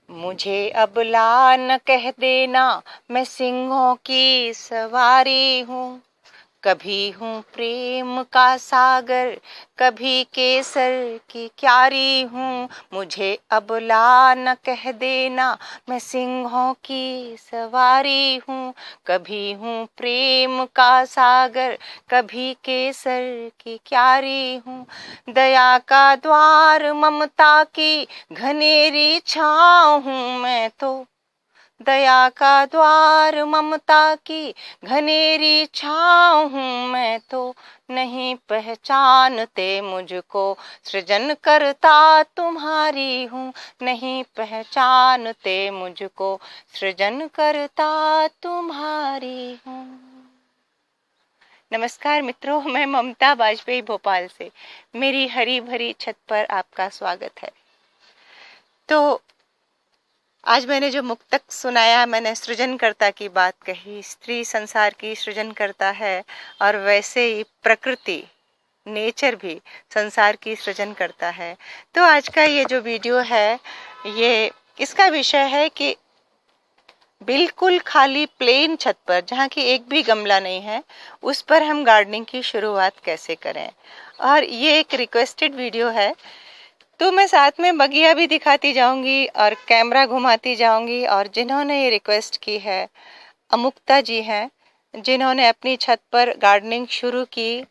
मुझे अबला न कह देना, मैं सिंहों की सवारी हूँ। कभी हूँ प्रेम का सागर, कभी केसर की क्यारी हूँ। मुझे अबला न कह देना, मैं सिंहों की सवारी हूँ। कभी हूँ प्रेम का सागर, कभी केसर की क्यारी हूँ। दया का द्वार, ममता की घनेरी छाँव हूँ मैं तो। दया का द्वार, ममता की घनेरी छाँव हूँ मैं तो। नहीं पहचानते मुझको, सृजन करता तुम्हारी हूँ। नहीं पहचानते मुझको, सृजन करता तुम्हारी हूँ। नमस्कार मित्रों, मैं ममता वाजपेयी भोपाल से। मेरी हरी भरी छत पर आपका स्वागत है। तो आज मैंने जो मुक्तक सुनाया, मैंने सृजनकर्ता की बात कही। स्त्री संसार की सृजन करता है और वैसे ही प्रकृति, नेचर भी संसार की सृजन करता है। तो आज का ये जो वीडियो है, ये इसका विषय है कि बिल्कुल खाली प्लेन छत पर, जहाँ की एक भी गमला नहीं है, उस पर हम गार्डनिंग की शुरुआत कैसे करें। और ये एक रिक्वेस्टेड वीडियो है, तो मैं साथ में बगिया भी दिखाती जाऊंगी और कैमरा घुमाती जाऊंगी। और जिन्होंने ये रिक्वेस्ट की है, अमुक्ता जी हैं, जिन्होंने अपनी छत पर गार्डनिंग शुरू की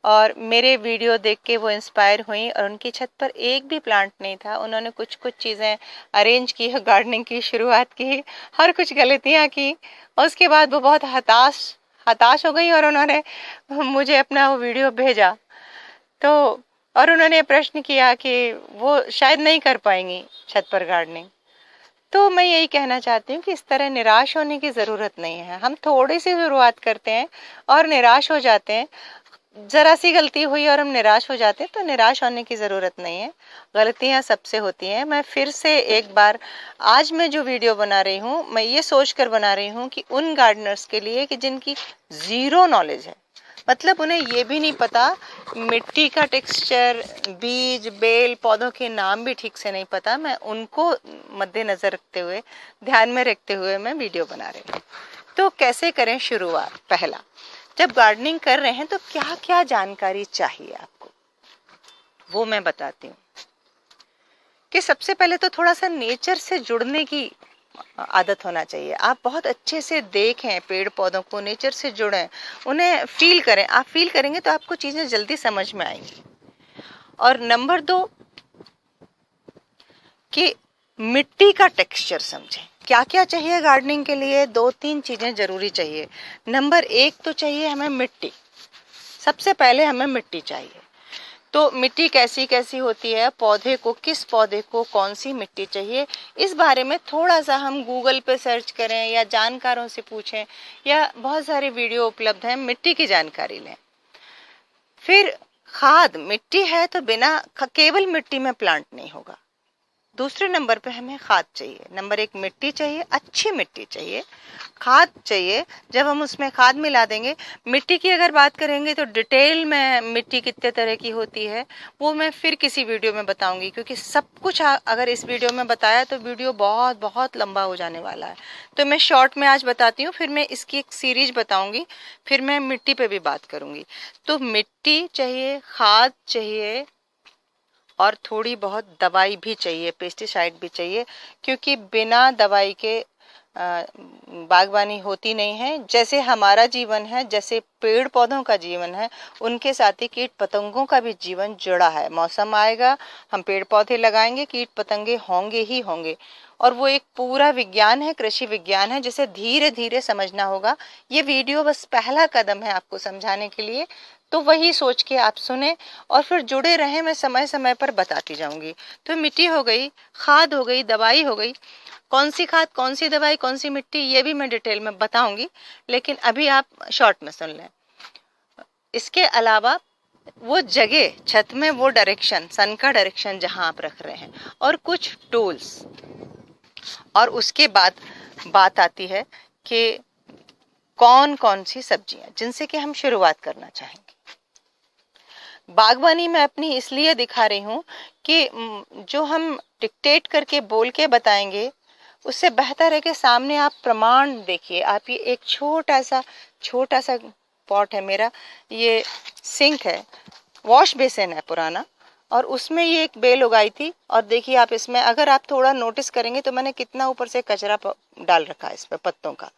और मेरे वीडियो देख के वो इंस्पायर हुई और उनकी छत पर एक भी प्लांट नहीं था। उन्होंने कुछ कुछ चीज़ें अरेंज की, गार्डनिंग की शुरुआत की और कुछ गलतियाँ की। और उसके बाद वो बहुत हताश हो गई और उन्होंने मुझे अपना वो वीडियो भेजा। तो और उन्होंने प्रश्न किया कि वो शायद नहीं कर पाएंगी छत पर गार्डनिंग। तो मैं यही कहना चाहती हूँ कि इस तरह निराश होने की ज़रूरत नहीं है। हम थोड़ी सी शुरुआत करते हैं और निराश हो जाते हैं। जरा सी गलती हुई और हम निराश हो जाते हैं, तो निराश होने की ज़रूरत नहीं है। गलतियाँ सबसे होती हैं। मैं फिर से एक बार, आज मैं जो वीडियो बना रही हूँ, मैं ये सोच कर बना रही हूँ कि उन गार्डनर्स के लिए कि जिनकी ज़ीरो नॉलेज है, मतलब उन्हें ये भी नहीं पता मिट्टी का टेक्सचर, बीज, बेल, पौधों के नाम भी ठीक से नहीं पता, मैं उनको मद्देनजर रखते हुए, ध्यान में रखते हुए मैं वीडियो बना रही हूँ। तो कैसे करें शुरुआत? पहला, जब गार्डनिंग कर रहे हैं तो क्या क्या जानकारी चाहिए आपको, वो मैं बताती हूँ। कि सबसे पहले तो थोड़ा सा नेचर से जुड़ने की आदत होना चाहिए। आप बहुत अच्छे से देखें पेड़ पौधों को, नेचर से जुड़ें, उन्हें फील करें। आप फील करेंगे तो आपको चीजें जल्दी समझ में आएंगी। और नंबर 2, कि मिट्टी का टेक्सचर समझें। क्या क्या चाहिए गार्डनिंग के लिए? 2-3 चीजें जरूरी चाहिए। नंबर 1 तो चाहिए हमें मिट्टी। सबसे पहले हमें मिट्टी चाहिए। तो मिट्टी कैसी कैसी होती है, पौधे को, किस पौधे को कौन सी मिट्टी चाहिए, इस बारे में थोड़ा सा हम गूगल पे सर्च करें या जानकारों से पूछें, या बहुत सारे वीडियो उपलब्ध हैं, मिट्टी की जानकारी लें। फिर खाद, मिट्टी है तो बिना केवल मिट्टी में प्लांट नहीं होगा। दूसरे नंबर पे हमें खाद चाहिए। नंबर 1 मिट्टी चाहिए, अच्छी मिट्टी चाहिए, खाद चाहिए। जब हम उसमें खाद मिला देंगे, मिट्टी की अगर बात करेंगे तो डिटेल में मिट्टी कितने तरह की होती है वो मैं फिर किसी वीडियो में बताऊंगी, क्योंकि सब कुछ अगर इस वीडियो में बताया तो वीडियो बहुत बहुत लंबा हो जाने वाला है। तो मैं शॉर्ट में आज बताती हूँ, फिर मैं इसकी एक सीरीज बताऊंगी, फिर मैं मिट्टी पे भी बात करूंगी। तो मिट्टी चाहिए, खाद चाहिए और थोड़ी बहुत दवाई भी चाहिए, पेस्टिसाइड भी चाहिए, क्योंकि बिना दवाई के बागवानी होती नहीं है। जैसे हमारा जीवन है, जैसे पेड़ पौधों का जीवन है, उनके साथ ही कीट पतंगों का भी जीवन जुड़ा है। मौसम आएगा, हम पेड़ पौधे लगाएंगे, कीट पतंगे होंगे ही होंगे। और वो एक पूरा विज्ञान है, कृषि विज्ञान है, जिसे धीरे धीरे समझना होगा। ये वीडियो बस पहला कदम है आपको समझाने के लिए। तो वही सोच के आप सुने और फिर जुड़े रहें, मैं समय समय पर बताती जाऊंगी। तो मिट्टी हो गई, खाद हो गई, दवाई हो गई। कौन सी खाद, कौन सी दवाई, कौन सी मिट्टी, ये भी मैं डिटेल में बताऊंगी, लेकिन अभी आप शॉर्ट में सुन लें। इसके अलावा वो जगह, छत में वो डायरेक्शन, सन का डायरेक्शन जहां आप रख रहे हैं, और कुछ टूल्स। और उसके बाद बात आती है कि कौन कौन सी सब्जियां जिनसे कि हम शुरुआत करना चाहेंगे। बागवानी में अपनी इसलिए दिखा रही हूँ कि जो हम डिक्टेट करके बोल के बताएंगे उससे बेहतर है कि सामने आप प्रमाण देखिए। आप ये एक छोटा सा पॉट है मेरा, ये सिंक है, वॉश बेसिन है पुराना, और उसमें ये एक बेल उगाई थी। और देखिए आप इसमें अगर आप थोड़ा नोटिस करेंगे तो मैंने कितना ऊपर से कचरा डाल रखा है इस पे पत्तों का।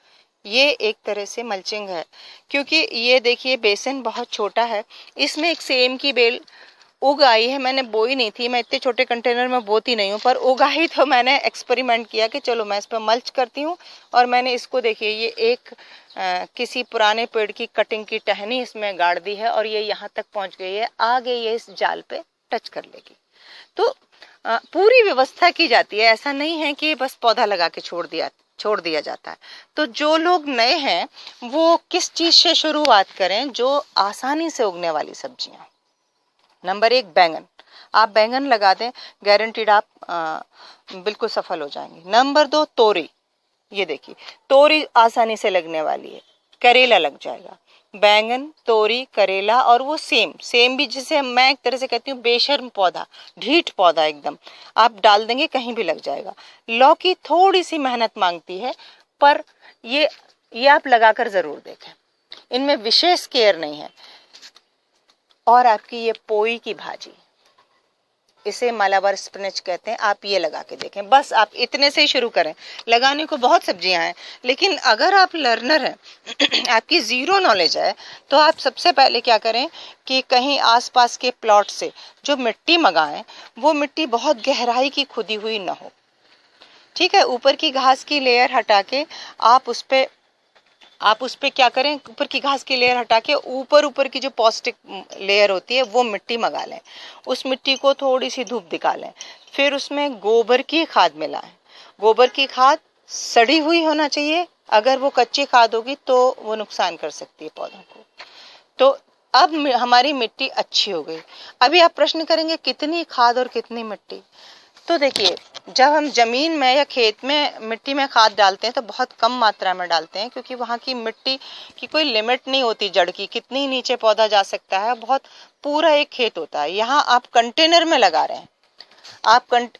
ये एक तरह से मल्चिंग है, क्योंकि ये देखिए बेसिन बहुत छोटा है, इसमें एक सेम की बेल उग आई है। मैंने बोई नहीं थी, मैं इतने छोटे कंटेनर में बोती नहीं हूँ, पर उगाई तो मैंने एक्सपेरिमेंट किया कि चलो मैं इस पर मल्च करती हूँ। और मैंने इसको देखिए ये एक किसी पुराने पेड़ की कटिंग की टहनी इसमें गाड़ दी है और ये यहाँ तक पहुँच गई है, आगे ये इस जाल पे टच कर लेगी। तो पूरी व्यवस्था की जाती है, ऐसा नहीं है कि बस पौधा लगा के छोड़ दिया जाता है। तो जो लोग नए हैं वो किस चीज से शुरुआत करें? जो आसानी से उगने वाली सब्जियां। नंबर 1 बैंगन, आप बैंगन लगा दें, गारंटीड आप बिल्कुल सफल हो जाएंगे। नंबर 2 तोरी, ये देखिए तोरी आसानी से लगने वाली है, करेला लग जाएगा। बैंगन, तोरी, करेला, और वो सेम भी जिसे मैं एक तरह से कहती हूँ बेशर्म पौधा, ढीठ पौधा एकदम, आप डाल देंगे कहीं भी लग जाएगा। लौकी थोड़ी सी मेहनत मांगती है, पर ये आप लगाकर जरूर देखें, इनमें विशेष केयर नहीं है। और आपकी ये पोई की भाजी, इसे मालाबार स्पिनच कहते हैं, आप ये लगा के देखें। बस आप इतने से ही शुरू करें। लगाने को बहुत सब्जियां हैं, लेकिन अगर आप लर्नर हैं आपकी जीरो नॉलेज है, तो आप सबसे पहले क्या करें कि कहीं आसपास के प्लॉट से जो मिट्टी मंगाएं, वो मिट्टी बहुत गहराई की खुदी हुई ना हो, ठीक है। ऊपर की घास की लेयर हटा के आप उस पे क्या करें, ऊपर की घास की लेयर हटा के ऊपर की जो पौष्टिक लेयर होती है वो मिट्टी मंगा लें। उस मिट्टी को थोड़ी सी धूप दिखा लें, फिर उसमें गोबर की खाद मिलाएं। गोबर की खाद सड़ी हुई होना चाहिए, अगर वो कच्ची खाद होगी तो वो नुकसान कर सकती है पौधों को। तो अब हमारी मिट्टी अच्छी हो गई। अभी आप प्रश्न करेंगे कितनी खाद और कितनी मिट्टी? तो देखिए, जब हम जमीन में या खेत में मिट्टी में खाद डालते हैं तो बहुत कम मात्रा में डालते हैं, क्योंकि वहाँ की मिट्टी की कोई लिमिट नहीं होती, जड़ की कितनी नीचे पौधा जा सकता है, बहुत पूरा एक खेत होता है। यहाँ आप कंटेनर में लगा रहे हैं,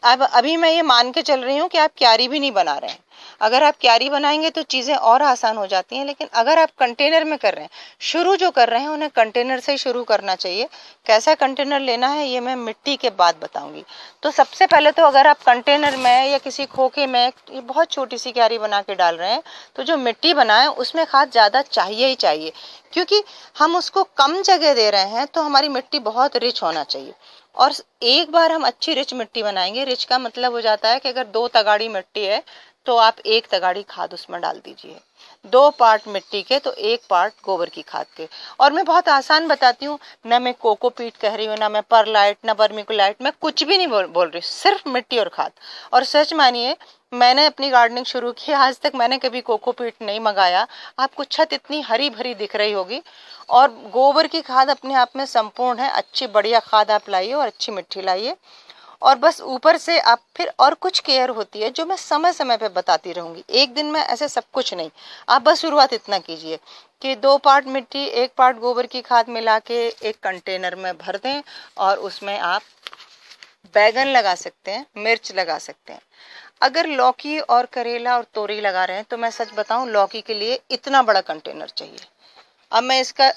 अब अभी मैं ये मान के चल रही हूँ कि आप क्यारी भी नहीं बना रहे हैं। अगर आप क्यारी बनाएंगे तो चीजें और आसान हो जाती हैं, लेकिन अगर आप कंटेनर में कर रहे हैं, शुरू जो कर रहे हैं उन्हें कंटेनर से ही शुरू करना चाहिए। कैसा कंटेनर लेना है ये मैं मिट्टी के बाद बताऊंगी। तो सबसे पहले तो अगर आप कंटेनर में या किसी खोखे में ये बहुत छोटी सी क्यारी बना के डाल रहे हैं, तो जो मिट्टी बनाए उसमें खाद ज्यादा चाहिए ही चाहिए, क्योंकि हम उसको कम जगह दे रहे हैं, तो हमारी मिट्टी बहुत रिच होना चाहिए। और एक बार हम अच्छी रिच मिट्टी बनाएंगे, रिच का मतलब हो जाता है कि अगर 2 तगाड़ी मिट्टी है तो आप 1 तगाड़ी खाद उसमें डाल दीजिए, 2 पार्ट मिट्टी के तो 1 पार्ट गोबर की खाद के। और मैं बहुत आसान बताती हूँ, ना मैं कोकोपीट कह रही हूँ, ना मैं परलाइट, ना वर्मिकुलाइट, मैं कुछ भी नहीं बोल रही, सिर्फ मिट्टी और खाद। और सच मानिए, मैंने अपनी गार्डनिंग शुरू की, आज तक मैंने कभी कोकोपीट नहीं मंगाया। आपको छत इतनी हरी भरी दिख रही होगी, और गोबर की खाद अपने आप में संपूर्ण है। अच्छी बढ़िया खाद आप लाइए और अच्छी मिट्टी लाइए, और बस ऊपर से आप फिर और कुछ केयर होती है जो मैं समय समय पे बताती रहूंगी, एक दिन में ऐसे सब कुछ नहीं। आप बस शुरुआत इतना कीजिए कि 2 पार्ट मिट्टी 1 पार्ट गोबर की खाद मिला के एक कंटेनर में भर दें, और उसमें आप बैगन लगा सकते हैं, मिर्च लगा सकते हैं। अगर लौकी और करेला और तोरी लगा रहे हैं तो मैं सच बताऊं, लौकी के लिए इतना बड़ा कंटेनर चाहिए। अब मैं इसका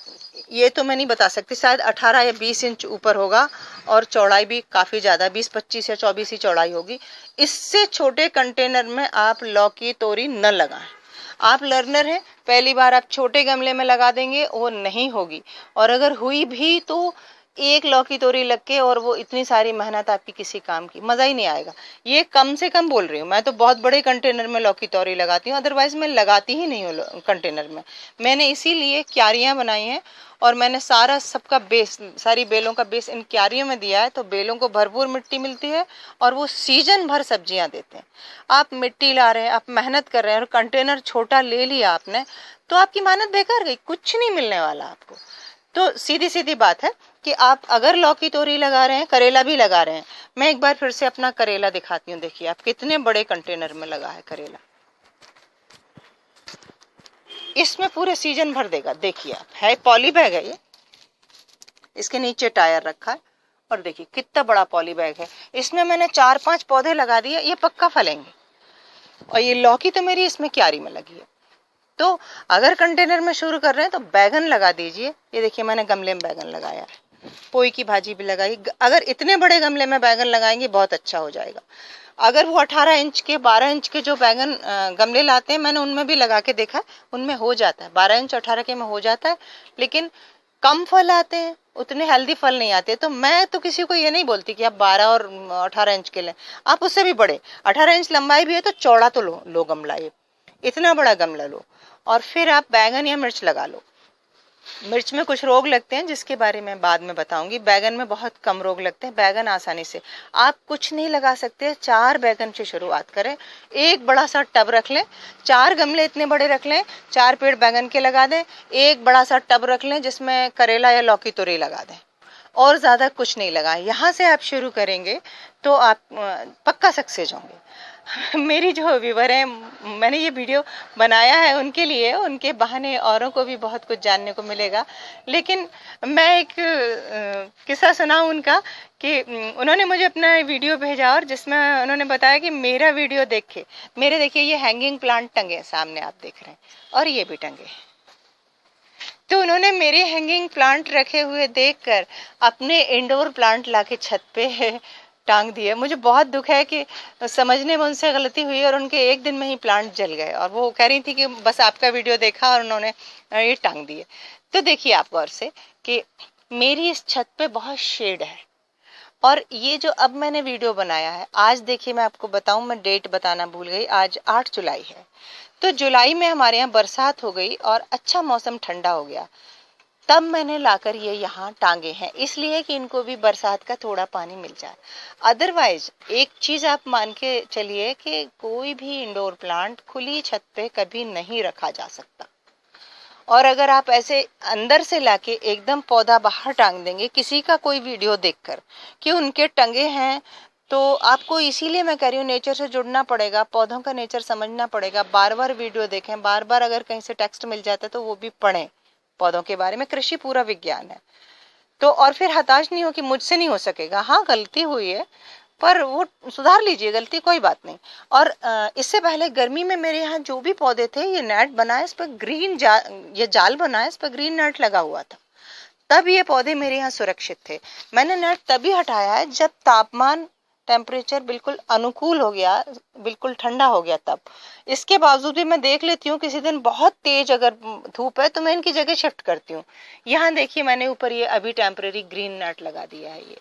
ये तो मैं नहीं बता सकती, शायद 18 या 20 इंच ऊपर होगा, और चौड़ाई भी काफ़ी ज़्यादा 20-25 या 24 ही चौड़ाई होगी। इससे छोटे कंटेनर में आप लौकी तोरी न लगाएं। आप लर्नर हैं, पहली बार आप छोटे गमले में लगा देंगे, वो नहीं होगी। और अगर हुई भी तो एक लौकी तोरी लग के, और वो इतनी सारी मेहनत आपकी किसी काम की, मजा ही नहीं आएगा। ये कम से कम बोल रही हूँ, मैं तो बहुत बड़े कंटेनर में लौकी तोरी लगाती हूँ, अदरवाइज मैं लगाती ही नहीं हूँ कंटेनर में। मैंने इसीलिए क्यारियां बनाई हैं, और मैंने सबका बेस, सारी बेलों का बेस इन क्यारियों में दिया है, तो बेलों को भरपूर मिट्टी मिलती है और वो सीजन भर सब्जियां देते हैं। आप मिट्टी ला रहे हैं, आप मेहनत कर रहे हैं, और कंटेनर छोटा ले लिया आपने, तो आपकी मेहनत बेकार गई, कुछ नहीं मिलने वाला आपको। तो सीधी सीधी बात है कि आप अगर लौकी तोरी लगा रहे हैं, करेला भी लगा रहे हैं, मैं एक बार फिर से अपना करेला दिखाती हूँ। देखिए आप कितने बड़े कंटेनर में लगा है करेला, इसमें पूरे सीजन भर देगा। देखिए आप, है पॉली बैग है ये, इसके नीचे टायर रखा है, और देखिए कितना बड़ा पॉली बैग है। इसमें मैंने 4-5 पौधे लगा दिए, ये पक्का फलेंगे। और ये लौकी तो मेरी इसमें क्यारी में लगी है। तो अगर कंटेनर में शुरू कर रहे हैं तो बैगन लगा दीजिए। ये देखिए मैंने गमले में बैगन लगाया है, पोई की भाजी भी लगाई। अगर इतने बड़े गमले में बैगन लगाएंगे बहुत अच्छा हो जाएगा। अगर वो 18 इंच के 12 इंच के जो बैगन गमले लाते हैं, मैंने उनमें भी लगा के देखा, उनमें हो जाता है, 12 इंच 18 के में हो जाता है, लेकिन कम फल आते हैं, उतने हेल्दी फल नहीं आते। तो मैं तो किसी को ये नहीं बोलती कि आप 12 और 18 इंच के लें, आप उससे भी बड़े 18 इंच लंबाई भी है तो चौड़ा तो लो गमला, ये इतना बड़ा गमला लो, और फिर आप बैगन या मिर्च लगा लो। मिर्च में कुछ रोग लगते हैं जिसके बारे में बाद में बताऊंगी। बैगन में बहुत कम रोग लगते हैं, बैगन आसानी से। आप कुछ नहीं लगा सकते, 4 बैगन से शुरुआत करें। एक बड़ा सा टब रख लें, 4 गमले इतने बड़े रख लें, 4 पेड़ बैगन के लगा दें। एक बड़ा सा टब रख लें जिसमें करेला या लौकी तुरई लगा दें, और ज़्यादा कुछ नहीं लगाएं। यहाँ से आप शुरू करेंगे तो आप पक्का सक्सेस होंगे। मेरी जो व्यूवर है, मैंने ये वीडियो बनाया है उनके लिए, उनके बहाने औरों को भी बहुत कुछ जानने को मिलेगा। लेकिन मैं एक किस्सा सुनाऊं उनका कि उन्होंने मुझे अपना वीडियो भेजा और जिसमें उन्होंने बताया कि मेरा वीडियो देखे, मेरे देखिए ये हैंगिंग प्लांट टंगे सामने आप देख रहे हैं, और ये भी टंगे। तो उन्होंने मेरे हैंगिंग प्लांट रखे हुए देखकर अपने इंडोर प्लांट लाके छत पे टांग दिए। मुझे बहुत दुख है कि समझने में उनसे गलती हुई और उनके एक दिन में ही प्लांट जल गए, और वो कह रही थी कि बस आपका वीडियो देखा और उन्होंने ये टांग दिए। तो देखिए आप गौर से कि मेरी इस छत पे बहुत शेड है, और ये जो अब मैंने वीडियो बनाया है, आज देखिए मैं आपको बताऊं, मैं डेट बताना भूल गई, आज 8 जुलाई है। तो जुलाई में हमारे यहाँ बरसात हो गई और अच्छा मौसम ठंडा हो गया, तब मैंने लाकर ये यहाँ टांगे हैं, इसलिए कि इनको भी बरसात का थोड़ा पानी मिल जाए। अदरवाइज एक चीज आप मान के चलिए कि कोई भी इंडोर प्लांट खुली छत पे कभी नहीं रखा जा सकता। और अगर आप ऐसे अंदर से लाके एकदम पौधा बाहर टांग देंगे किसी का कोई वीडियो देखकर कि उनके टंगे हैं, तो आपको इसीलिए मैं कह रही हूँ नेचर से जुड़ना पड़ेगा, पौधों का नेचर समझना पड़ेगा, बार बार वीडियो देखें, बार बार अगर कहीं से टेक्स्ट मिल जाता है तो वो भी पढ़ें पौधों के बारे में। कृषि पूरा विज्ञान है। तो और फिर हताश नहीं हो कि मुझसे नहीं हो सकेगा, हाँ गलती हुई है पर वो सुधार लीजिए, गलती कोई बात नहीं। और इससे पहले गर्मी में मेरे यहाँ जो भी पौधे थे, ये नेट बना है, इस पर ग्रीन ये जाल बना है, इस पर ग्रीन नेट लगा हुआ था, तब ये पौधे मेरे यहाँ सुरक्षित थे। मैंने नेट तभी हटाया है जब तापमान टेम्परेचर बिल्कुल अनुकूल हो गया, बिल्कुल ठंडा हो गया तब। इसके बावजूद भी मैं देख लेती हूँ किसी दिन बहुत तेज अगर धूप है तो मैं इनकी जगह शिफ्ट करती हूँ। यहाँ देखिए मैंने ऊपर ये अभी टेम्परेरी ग्रीन नेट लगा दिया है। ये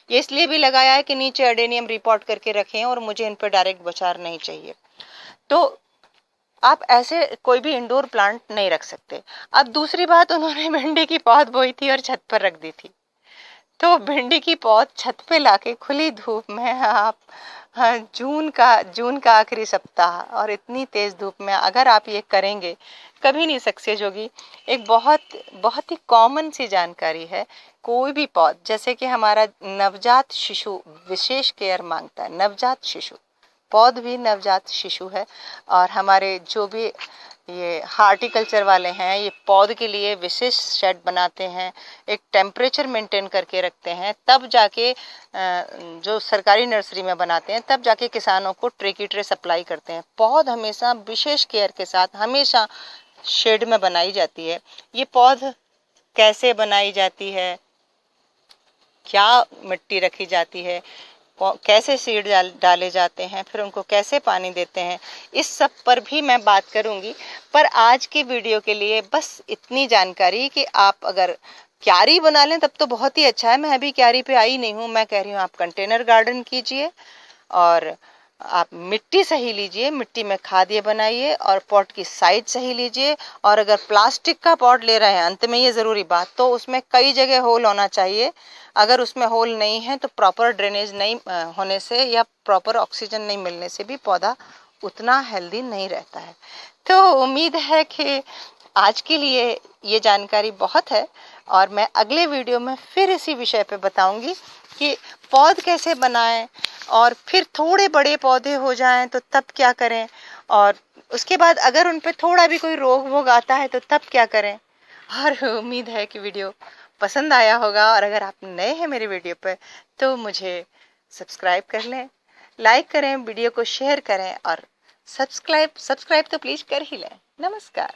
इसलिए भी लगाया है कि नीचे एडेनियम रिपोर्ट करके रखे हैं और मुझे इन पर डायरेक्ट बौछार नहीं चाहिए। तो आप ऐसे कोई भी इंडोर प्लांट नहीं रख सकते। अब दूसरी बात, उन्होंने भिंडी की पौध बोई थी और छत पर रख दी थी, तो भिंडी की पौध छत पे लाके खुली धूप में आप, हाँ, जून का आखिरी सप्ताह और इतनी तेज धूप में अगर आप ये करेंगे कभी नहीं सक्सेस होगी। एक बहुत ही कॉमन सी जानकारी है, कोई भी पौध, जैसे कि हमारा नवजात शिशु विशेष केयर मांगता है, नवजात शिशु पौध भी नवजात शिशु है। और हमारे जो भी ये हार्टिकल्चर वाले हैं, ये पौध के लिए विशेष शेड बनाते हैं, एक टेम्परेचर मेंटेन करके रखते हैं, तब जाके जो सरकारी नर्सरी में बनाते हैं तब जाके किसानों को ट्रे की ट्रे सप्लाई करते हैं। पौध हमेशा विशेष केयर के साथ हमेशा शेड में बनाई जाती है। ये पौध कैसे बनाई जाती है, क्या मिट्टी रखी जाती है, कैसे सीड डाले जाते हैं, फिर उनको कैसे पानी देते हैं, इस सब पर भी मैं बात करूंगी। पर आज की वीडियो के लिए बस इतनी जानकारी कि आप अगर क्यारी बना लें तब तो बहुत ही अच्छा है। मैं अभी क्यारी पे आई नहीं हूँ, मैं कह रही हूँ आप कंटेनर गार्डन कीजिए और आप मिट्टी सही लीजिए, मिट्टी में खाद ये बनाइए और पॉट की साइज सही लीजिए। और अगर प्लास्टिक का पॉट ले रहे हैं, अंत में ये ज़रूरी बात, तो उसमें कई जगह होल होना चाहिए। अगर उसमें होल नहीं है तो प्रॉपर ड्रेनेज नहीं होने से या प्रॉपर ऑक्सीजन नहीं मिलने से भी पौधा उतना हेल्दी नहीं रहता है। तो उम्मीद है कि आज के लिए ये जानकारी बहुत है, और मैं अगले वीडियो में फिर इसी विषय पे बताऊंगी कि पौध कैसे बनाएं, और फिर थोड़े बड़े पौधे हो जाएं तो तब क्या करें, और उसके बाद अगर उन पे थोड़ा भी कोई रोग वोग आता है तो तब क्या करें। और उम्मीद है कि वीडियो पसंद आया होगा, और अगर आप नए हैं मेरे वीडियो पर तो मुझे सब्सक्राइब कर लें, लाइक करें, वीडियो को शेयर करें और सब्सक्राइब तो प्लीज कर ही लें। नमस्कार।